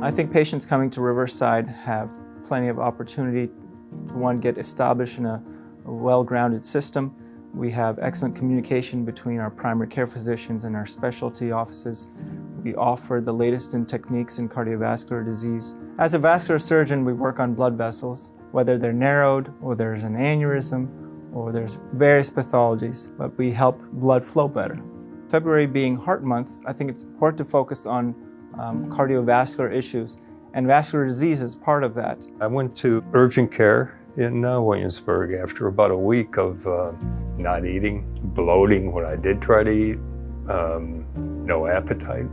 I think patients coming to Riverside have plenty of opportunity to, one, get established in a well-grounded system. We have excellent communication between our primary care physicians and our specialty offices. We offer the latest in techniques in cardiovascular disease. As a vascular surgeon, we work on blood vessels, whether they're narrowed or there's an aneurysm or there's various pathologies, but we help blood flow better. February being Heart Month, I think it's important to focus on cardiovascular issues, and vascular disease is part of that. I went to urgent care in Williamsburg after about a week of not eating, bloating when I did try to eat, no appetite.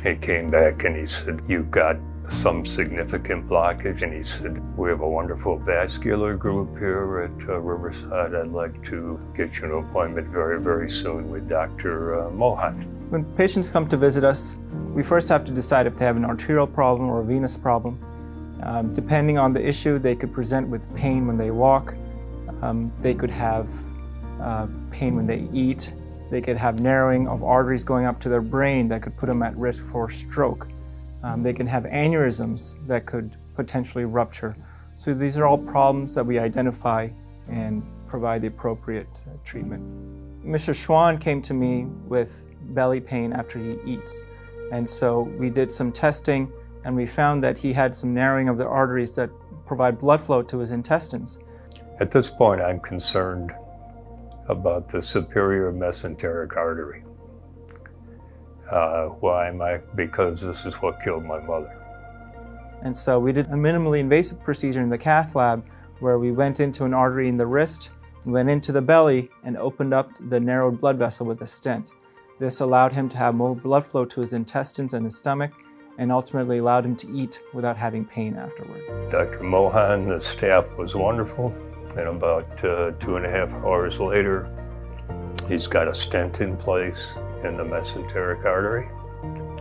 He came back and he said, "You've got some significant blockage." And he said, "We have a wonderful vascular group here at Riverside. I'd like to get you an appointment very, very soon with Dr. Mohan." When patients come to visit us, we first have to decide if they have an arterial problem or a venous problem. Depending on the issue, they could present with pain when they walk. They could have pain when they eat. They could have narrowing of arteries going up to their brain that could put them at risk for stroke. They can have aneurysms that could potentially rupture. So these are all problems that we identify and provide the appropriate treatment. Mr. Schwann came to me with belly pain after he eats. And so we did some testing and we found that he had some narrowing of the arteries that provide blood flow to his intestines. At this point, I'm concerned about the superior mesenteric artery. Why am I? Because this is what killed my mother. And so we did a minimally invasive procedure in the cath lab where we went into an artery in the wrist, went into the belly, and opened up the narrowed blood vessel with a stent. This allowed him to have more blood flow to his intestines and his stomach, and ultimately allowed him to eat without having pain afterward. Dr. Mohan, the staff was wonderful, and about 2.5 hours later, he's got a stent in place in the mesenteric artery.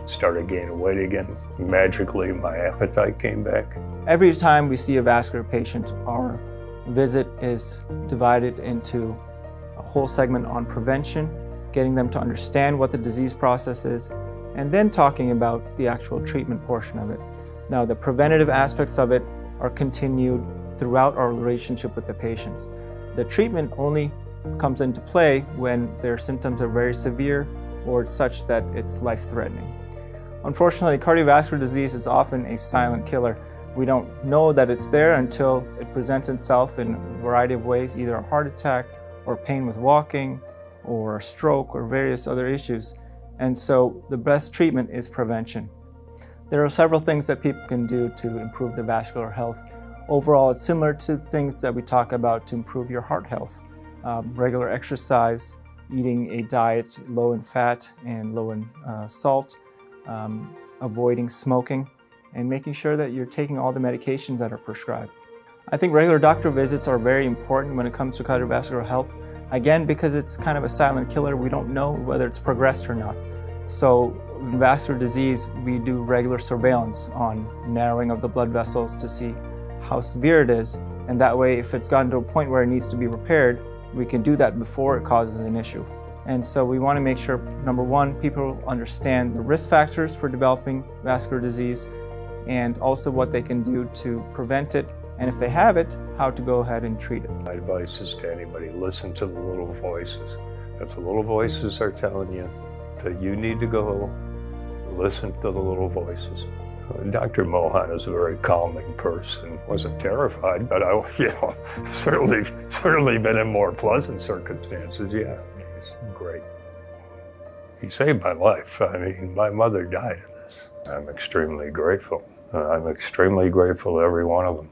Started gaining weight again. Magically, my appetite came back. Every time we see a vascular patient, our visit is divided into a whole segment on prevention, getting them to understand what the disease process is, and then talking about the actual treatment portion of it. Now, the preventative aspects of it are continued throughout our relationship with the patients. The treatment only comes into play when their symptoms are very severe or such that it's life-threatening. Unfortunately, cardiovascular disease is often a silent killer. We don't know that it's there until it presents itself in a variety of ways, either a heart attack or pain with walking or a stroke or various other issues. And so the best treatment is prevention. There are several things that people can do to improve their vascular health. Overall, it's similar to things that we talk about to improve your heart health. Regular exercise, eating a diet low in fat and low in salt, avoiding smoking, and making sure that you're taking all the medications that are prescribed. I think regular doctor visits are very important when it comes to cardiovascular health. Again, because it's kind of a silent killer, we don't know whether it's progressed or not. So in vascular disease, we do regular surveillance on narrowing of the blood vessels to see how severe it is. And that way, if it's gotten to a point where it needs to be repaired, we can do that before it causes an issue. And so we want to make sure, number one, people understand the risk factors for developing vascular disease and also what they can do to prevent it. And if they have it, how to go ahead and treat it. My advice is to anybody, listen to the little voices. If the little voices are telling you that you need to go, listen to the little voices. Dr. Mohan is a very calming person. Wasn't terrified, but I, certainly been in more pleasant circumstances. Yeah, he's great. He saved my life. I mean, my mother died of this. I'm extremely grateful. I'm extremely grateful to every one of them.